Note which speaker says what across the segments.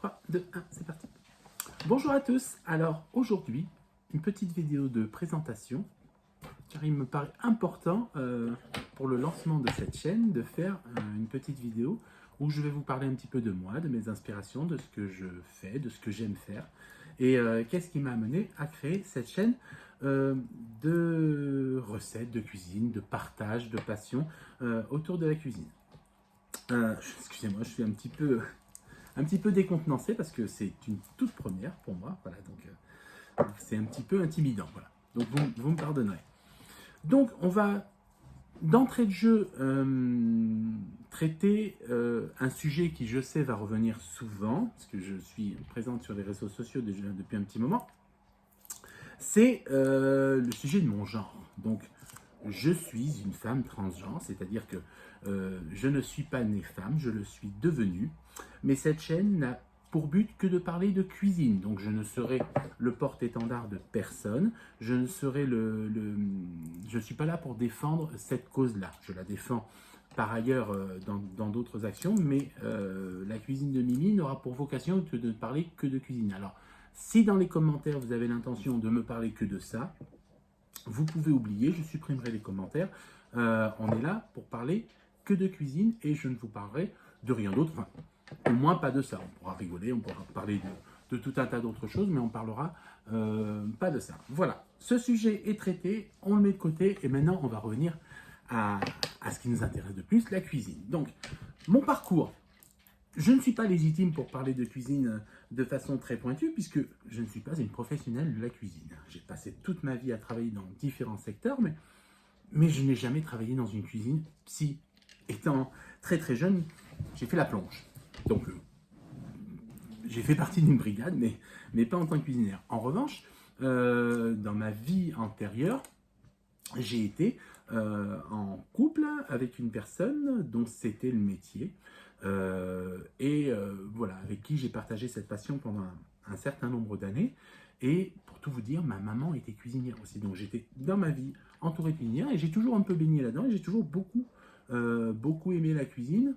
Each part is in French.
Speaker 1: 3, 2, 1, c'est parti. Bonjour à tous. Alors aujourd'hui, une petite vidéo de présentation, car il me paraît important pour le lancement de cette chaîne de faire une petite vidéo où je vais vous parler un petit peu de moi, de mes inspirations, de ce que je fais, de ce que j'aime faire et qu'est-ce qui m'a amené à créer cette chaîne de recettes, de cuisine, de partage, de passion autour de la cuisine. Excusez-moi, je suis un petit peu décontenancé parce que c'est une toute première pour moi, voilà, donc c'est un petit peu intimidant, voilà. Donc vous me pardonnerez. Donc on va d'entrée de jeu traiter un sujet qui je sais va revenir souvent, parce que je suis présente sur les réseaux sociaux déjà depuis un petit moment, c'est le sujet de mon genre. Donc je suis une femme transgenre, c'est-à-dire que je ne suis pas née femme, je le suis devenue, mais cette chaîne n'a pour but que de parler de cuisine, donc je ne serai le porte-étendard de personne, je ne serai je ne suis pas là pour défendre cette cause-là, je la défends par ailleurs dans d'autres actions, mais la cuisine de Mimi n'aura pour vocation que de ne parler que de cuisine. Alors, si dans les commentaires vous avez l'intention de me parler que de ça, vous pouvez oublier, je supprimerai les commentaires. On est là pour parler que de cuisine et je ne vous parlerai de rien d'autre. Enfin, au moins pas de ça. On pourra rigoler, on pourra parler de tout un tas d'autres choses, mais on parlera pas de ça. Voilà, ce sujet est traité, on le met de côté et maintenant on va revenir à ce qui nous intéresse de plus, la cuisine. Donc, mon parcours. Je ne suis pas légitime pour parler de cuisine de façon très pointue puisque je ne suis pas une professionnelle de la cuisine. J'ai passé toute ma vie à travailler dans différents secteurs, mais je n'ai jamais travaillé dans une cuisine. Si, étant très très jeune, j'ai fait la plonge. Donc, j'ai fait partie d'une brigade, mais pas en tant que cuisinière. En revanche, dans ma vie antérieure, j'ai été en couple avec une personne dont c'était le métier. Voilà, avec qui j'ai partagé cette passion pendant un certain nombre d'années. Et pour tout vous dire, ma maman était cuisinière aussi. Donc j'étais dans ma vie entouré de cuisinières et j'ai toujours un peu baigné là-dedans. Et j'ai toujours beaucoup aimé la cuisine.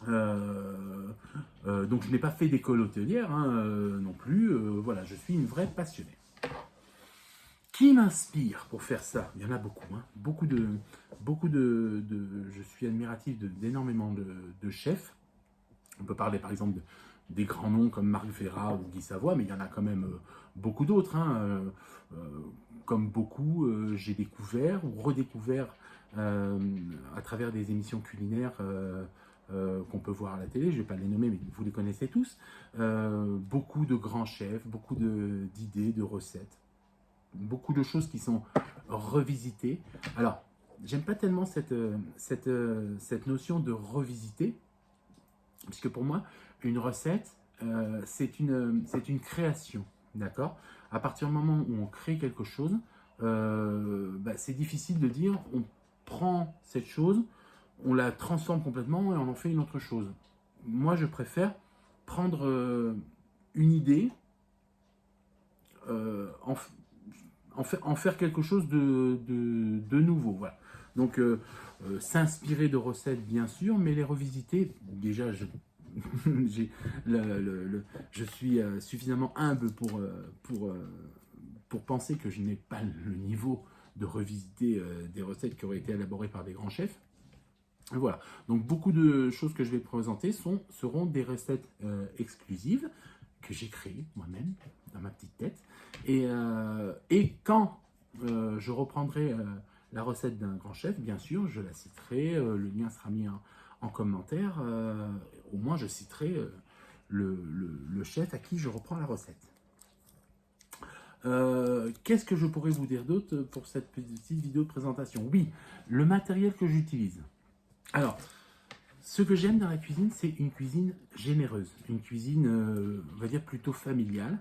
Speaker 1: Donc je n'ai pas fait d'école hôtelière non plus. Voilà, je suis une vraie passionnée. Qui m'inspire pour faire ça? Il y en a beaucoup, je suis admiratif d'énormément de chefs. On peut parler par exemple des grands noms comme Marc Verrat ou Guy Savoy, mais il y en a quand même beaucoup d'autres. Comme beaucoup, j'ai découvert ou redécouvert à travers des émissions culinaires qu'on peut voir à la télé, je ne vais pas les nommer, mais vous les connaissez tous, beaucoup de grands chefs, beaucoup d'idées, de recettes. Beaucoup de choses qui sont revisitées. Alors, j'aime pas tellement cette notion de revisiter, puisque pour moi, une recette, c'est une création, d'accord? À partir du moment où on crée quelque chose, c'est difficile de dire, on prend cette chose, on la transforme complètement et on en fait une autre chose. Moi, je préfère prendre une idée, en faire quelque chose de nouveau. Voilà. Donc, s'inspirer de recettes, bien sûr, mais les revisiter, déjà, je suis suffisamment humble pour penser que je n'ai pas le niveau de revisiter des recettes qui auraient été élaborées par des grands chefs. Voilà. Donc, beaucoup de choses que je vais présenter seront des recettes exclusives que j'ai créées moi-même dans ma petite tête. Et quand je reprendrai la recette d'un grand chef, bien sûr, je la citerai, le lien sera mis en commentaire, au moins je citerai le chef à qui je reprends la recette. Qu'est-ce que je pourrais vous dire d'autre pour cette petite vidéo de présentation? Oui, le matériel que j'utilise. Alors, ce que j'aime dans la cuisine, c'est une cuisine généreuse, une cuisine, on va dire, plutôt familiale.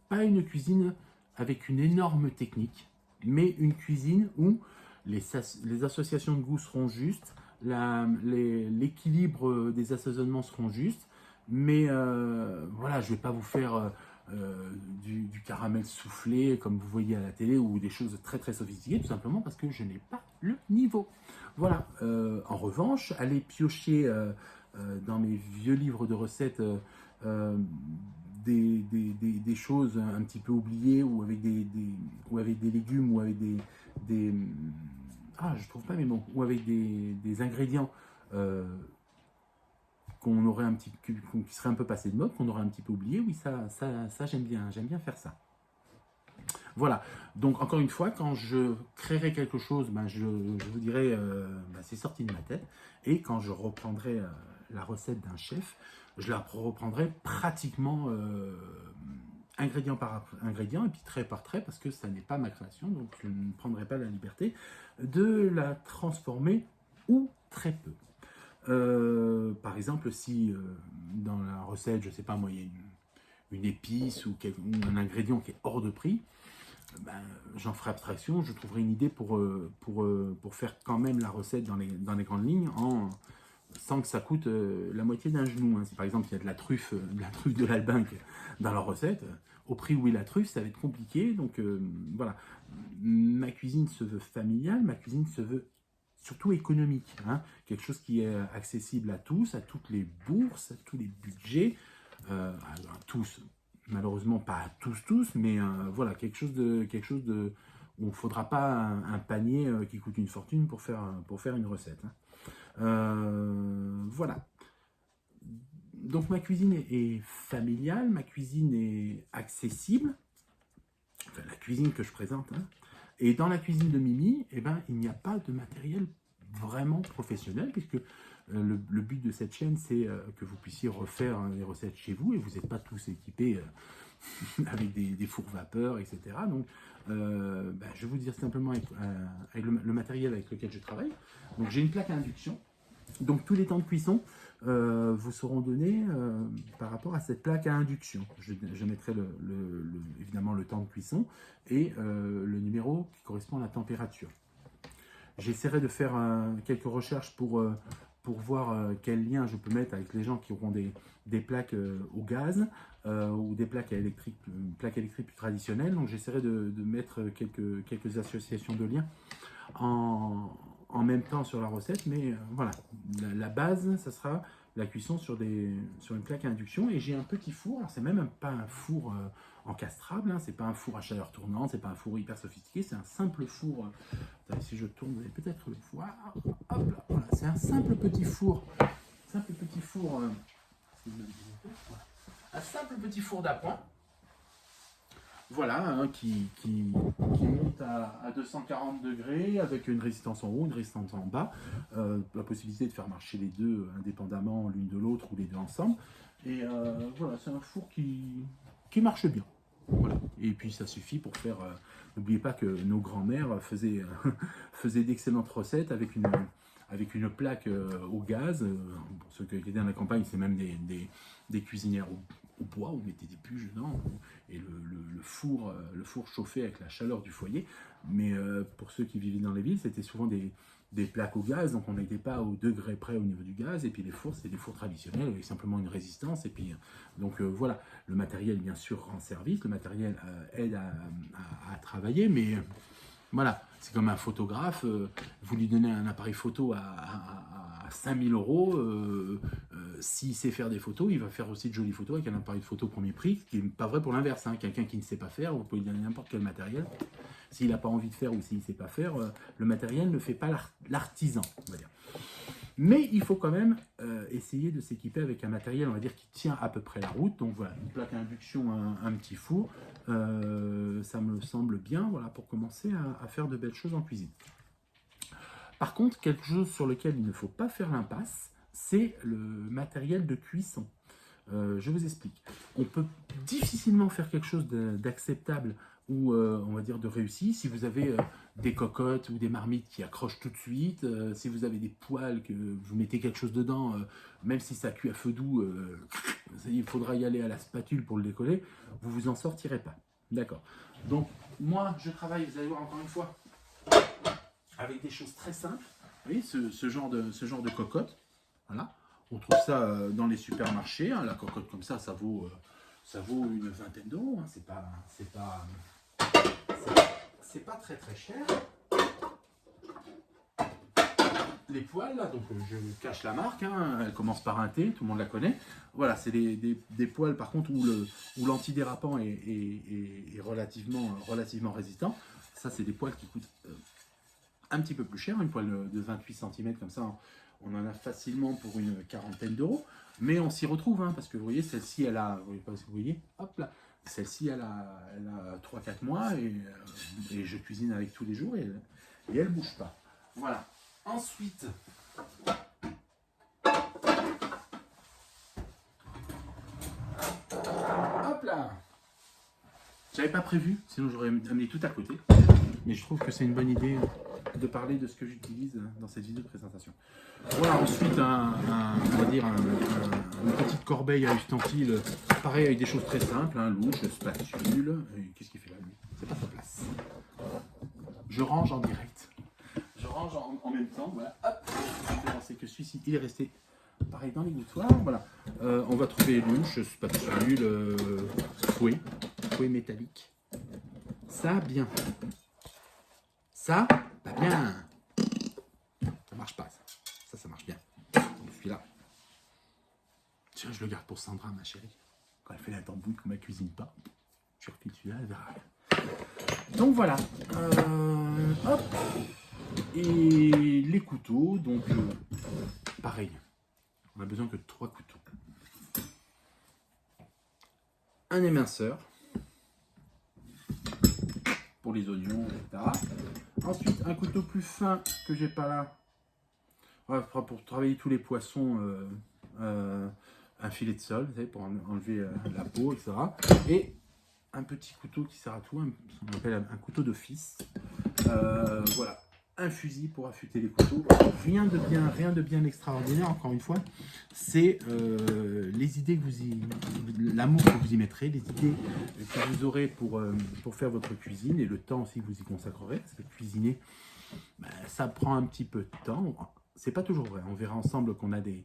Speaker 1: Pas une cuisine avec une énorme technique, mais une cuisine où les associations de goût seront justes, l'équilibre des assaisonnements seront justes, mais voilà, je ne vais pas vous faire du caramel soufflé comme vous voyez à la télé ou des choses très très sophistiquées, tout simplement parce que je n'ai pas le niveau. Voilà. En revanche, aller piocher dans mes vieux livres de recettes des choses un petit peu oubliées, ou avec ou avec des légumes, ou avec je trouve pas mes mots, ou avec des ingrédients qu'on aurait qui serait un peu passé de mode, qu'on aurait un petit peu oublié. Oui, ça j'aime bien faire ça. Voilà, donc encore une fois, quand je créerai quelque chose, je vous dirai, c'est sorti de ma tête, et quand je reprendrai la recette d'un chef, je la reprendrai pratiquement ingrédient par ingrédient, et puis trait par trait, parce que ça n'est pas ma création, donc je ne prendrai pas la liberté de la transformer, ou très peu. Par exemple, si dans la recette, je ne sais pas moi, il y a une épice ou un ingrédient qui est hors de prix, j'en ferai abstraction, je trouverai une idée pour faire quand même la recette dans les grandes lignes, sans que ça coûte la moitié d'un genou. Si par exemple il y a de la truffe de l'Albinque dans la recette, au prix où est la truffe, ça va être compliqué. Donc voilà, ma cuisine se veut familiale, ma cuisine se veut surtout économique, quelque chose qui est accessible à tous, à toutes les bourses, à tous les budgets, à tous. Malheureusement pas à tous, mais voilà, quelque chose de où il ne faudra pas un panier qui coûte une fortune pour faire une recette. Voilà. Donc ma cuisine est familiale, ma cuisine est accessible, enfin la cuisine que je présente. Et dans la cuisine de Mimi, il n'y a pas de matériel vraiment professionnel, puisque le but de cette chaîne, c'est que vous puissiez refaire les recettes chez vous, et vous n'êtes pas tous équipés avec des fours vapeur, etc. Donc, je vais vous dire simplement avec le matériel avec lequel je travaille. Donc, j'ai une plaque à induction. Donc, tous les temps de cuisson vous seront donnés par rapport à cette plaque à induction. Je mettrai évidemment le temps de cuisson et le numéro qui correspond à la température. J'essaierai de faire quelques recherches pour voir quel lien je peux mettre avec les gens qui auront des plaques au gaz ou des plaques électriques plus traditionnelles. Donc j'essaierai de mettre quelques associations de liens en même temps sur la recette, mais voilà, la base, ça sera la cuisson sur une plaque à induction. Et j'ai un petit four, alors c'est même pas un four encastrable, c'est pas un four à chaleur tournante, c'est pas un four hyper sophistiqué, c'est un simple four. Si je tourne, vous allez peut-être le voir. Hop là, voilà, c'est un simple petit four. Un simple petit four d'appoint. Voilà, qui monte à 240 degrés avec une résistance en haut, une résistance en bas. La possibilité de faire marcher les deux indépendamment l'une de l'autre ou les deux ensemble. Et voilà, c'est un four qui marche bien. Voilà. Et puis ça suffit pour faire. N'oubliez pas que nos grands-mères faisaient d'excellentes recettes avec une plaque au gaz. Pour ceux qui étaient dans la campagne, c'est même des cuisinières au bois, on mettait des bûches dedans, et le four chauffait avec la chaleur du foyer. Mais pour ceux qui vivaient dans les villes, c'était souvent des plaques au gaz, donc on n'était pas au degré près au niveau du gaz. Et puis les fours, c'était des fours traditionnels avec simplement une résistance. Et puis donc voilà, le matériel bien sûr rend service, le matériel aide à travailler, mais voilà, c'est comme un photographe, vous lui donnez un appareil photo à 5000 €, s'il sait faire des photos, il va faire aussi de jolies photos avec un appareil photo premier prix, ce qui n'est pas vrai pour l'inverse. Quelqu'un qui ne sait pas faire, vous pouvez lui donner n'importe quel matériel. S'il n'a pas envie de faire ou s'il ne sait pas faire, le matériel ne fait pas l'artisan, on va dire. Mais il faut quand même essayer de s'équiper avec un matériel, on va dire, qui tient à peu près la route. Donc voilà, une plaque à induction, un petit four, ça me semble bien, voilà, pour commencer à faire de belles choses en cuisine. Par contre, quelque chose sur lequel il ne faut pas faire l'impasse, c'est le matériel de cuisson. Je vous explique. On peut difficilement faire quelque chose d'acceptable ou on va dire de réussi si vous avez des cocottes ou des marmites qui accrochent tout de suite, si vous avez des poêles que vous mettez quelque chose dedans, même si ça cuit à feu doux, il faudra y aller à la spatule pour le décoller, vous vous en sortirez pas. D'accord. Donc moi je travaille, vous allez voir encore une fois, avec des choses très simples. Vous voyez ce genre de cocotte, voilà. On trouve ça dans les supermarchés. La cocotte comme ça, ça vaut une vingtaine d'euros. C'est pas très très cher. les poêles, là, donc je cache la marque, hein, elle commence par un T, tout le monde la connaît. Voilà, c'est des poêles par contre où l'antidérapant est relativement résistant. Ça, c'est des poêles qui coûtent un petit peu plus cher, une poêle de 28 cm comme ça, on en a facilement pour une quarantaine d'euros. Mais on s'y retrouve, hein, parce que vous voyez, celle-ci, elle a, vous voyez, hop là, celle-ci, elle a 3-4 mois et je cuisine avec tous les jours et elle bouge pas. Voilà. Ensuite, hop là. J'avais pas prévu, sinon j'aurais amené tout à côté. Mais je trouve que c'est une bonne idée de parler de ce que j'utilise dans cette vidéo de présentation. Voilà, ensuite, on va dire une petite corbeille à ustensile, pareil avec des choses très simples, hein, louche, spatule. Qu'est-ce qu'il fait là, lui? C'est pas sa place. Je range en direct. Je range en même temps, voilà, hop. C'est que celui-ci, il est resté pareil dans les gouttoirs, voilà. On va trouver louche, spatule, fouet métallique. Ça, bien. Ça, pas bien. Ça marche pas, ça. Ça marche bien. Celui-là. Tiens, je le garde pour Sandra, ma chérie. Quand elle fait la tambouille, qu'on ne cuisine pas. Je refile celui-là, elle verra. Donc voilà. Hop. Et les couteaux, donc pareil. On a besoin que de 3 couteaux. Un éminceur. Pour les oignons, etc. Ensuite, un couteau plus fin que j'ai pas là. Pour travailler tous les poissons, un filet de sol, vous savez, pour enlever la peau, etc. Et un petit couteau qui sert à tout, ce qu'on appelle un couteau d'office. Voilà, un fusil pour affûter les couteaux. Rien de bien extraordinaire, encore une fois. C'est les idées que l'amour que vous y mettrez, les idées que vous aurez pour faire votre cuisine et le temps aussi que vous y consacrerez. Parce que cuisiner, ça prend un petit peu de temps. C'est pas toujours vrai. On verra ensemble qu'on a des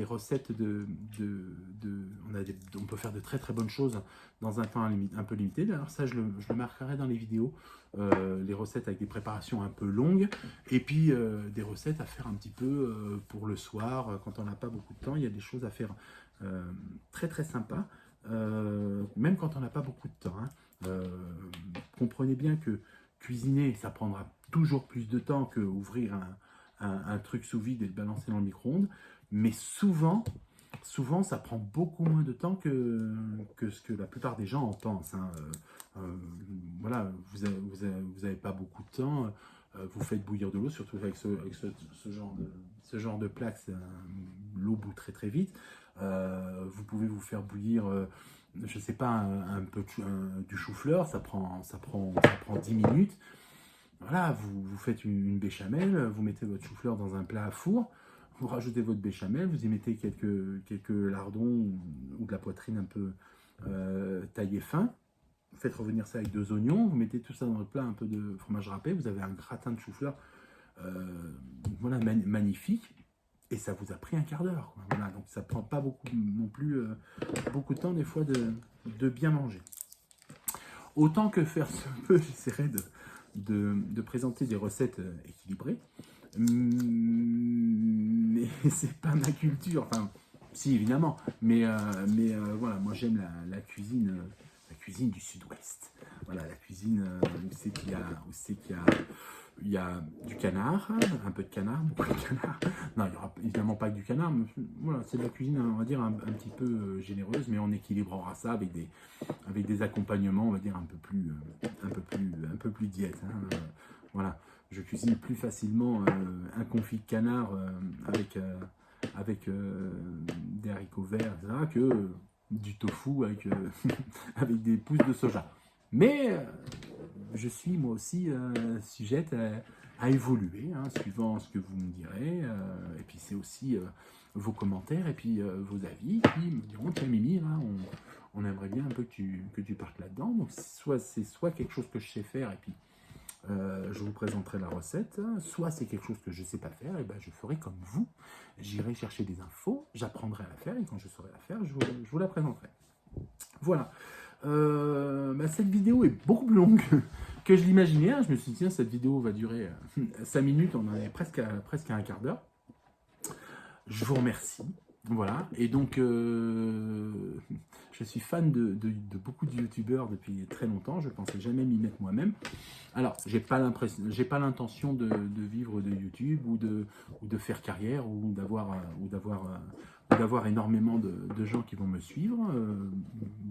Speaker 1: recettes on peut faire de très très bonnes choses dans un temps un peu limité. D'ailleurs, ça, je le marquerai dans les vidéos. Les recettes avec des préparations un peu longues. Et puis, des recettes à faire un petit peu pour le soir. Quand on n'a pas beaucoup de temps, il y a des choses à faire très très sympas. Même quand on n'a pas beaucoup de temps. Hein. Comprenez bien que cuisiner, ça prendra toujours plus de temps que ouvrir un truc sous vide et le balancer dans le micro-ondes, mais souvent ça prend beaucoup moins de temps que ce que la plupart des gens en pensent. Hein. Voilà, vous avez pas beaucoup de temps, vous faites bouillir de l'eau, surtout avec ce genre de plat, l'eau bout très très vite. Vous pouvez vous faire bouillir, je sais pas, un peu du chou-fleur, ça prend 10 minutes. Voilà, vous faites une béchamel, vous mettez votre chou-fleur dans un plat à four, vous rajoutez votre béchamel, vous y mettez quelques lardons ou de la poitrine un peu taillée fin. Vous faites revenir ça avec 2 oignons, vous mettez tout ça dans votre plat, un peu de fromage râpé, vous avez un gratin de chou-fleur voilà, magnifique. Et ça vous a pris un quart d'heure. Voilà, donc ça prend pas beaucoup non plus beaucoup de temps des fois de bien manger. Autant que faire se peut, j'essaierai de présenter des recettes équilibrées, mais c'est pas ma culture. Enfin, si évidemment, mais voilà, moi j'aime la cuisine du Sud-Ouest. Voilà, la cuisine où c'est qu'il y a du canard, un peu de canard, beaucoup de canard. Non, il n'y aura évidemment pas que du canard, mais voilà, c'est de la cuisine, on va dire, un petit peu généreuse, mais on équilibrera ça avec des accompagnements, on va dire, un peu plus diète. Hein. Voilà, je cuisine plus facilement un confit de canard avec des haricots verts, etc., que du tofu avec, avec des pousses de soja. Mais je suis moi aussi sujette à évoluer, hein, suivant ce que vous me direz. Et puis c'est aussi vos commentaires et puis vos avis qui me diront, tiens Mimi, là, on aimerait bien un peu que tu partes là-dedans. Donc c'est soit quelque chose que je sais faire et puis je vous présenterai la recette, soit c'est quelque chose que je ne sais pas faire, et ben je ferai comme vous. J'irai chercher des infos, j'apprendrai à la faire, et quand je saurai la faire, je vous la présenterai. Voilà. Cette vidéo est beaucoup plus longue que je l'imaginais. Hein. Je me suis dit, tiens, cette vidéo va durer 5 minutes, on en est presque à un quart d'heure. Je vous remercie. Voilà, et donc je suis fan de beaucoup de youtubeurs depuis très longtemps, je ne pensais jamais m'y mettre moi-même. Alors, j'ai pas l'intention de vivre de YouTube ou de faire carrière ou d'avoir énormément de gens qui vont me suivre.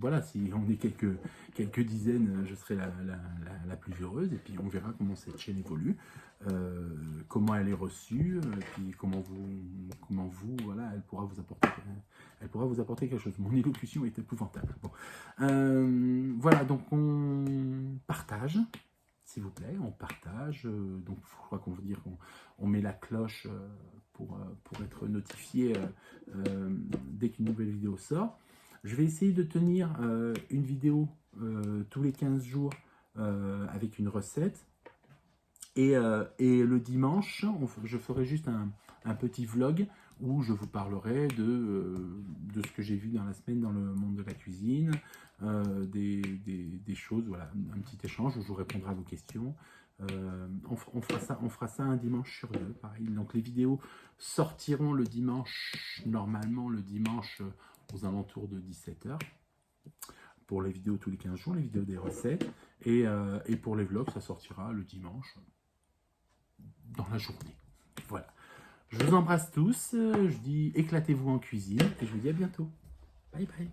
Speaker 1: Voilà, si on est quelques dizaines, je serai la plus heureuse, et puis on verra comment cette chaîne évolue, comment elle est reçue, et puis comment vous, voilà, elle pourra vous apporter quelque chose. Mon élocution est épouvantable. Bon. Voilà, donc on partage. S'il vous plaît, on partage. Donc, je crois qu'on veut dire qu'on met la cloche pour être notifié dès qu'une nouvelle vidéo sort. Je vais essayer de tenir une vidéo tous les 15 jours avec une recette. Et le dimanche, je ferai juste un petit vlog où je vous parlerai de ce que j'ai vu dans la semaine dans le monde de la cuisine, des choses, voilà, un petit échange où je vous répondrai à vos questions. On fera ça un dimanche sur deux, pareil. Donc les vidéos sortiront le dimanche, normalement le dimanche aux alentours de 17h. Pour les vidéos tous les 15 jours, les vidéos des recettes. Et pour les vlogs, ça sortira le dimanche dans la journée. Voilà. Je vous embrasse tous, je dis éclatez-vous en cuisine et je vous dis à bientôt. Bye bye.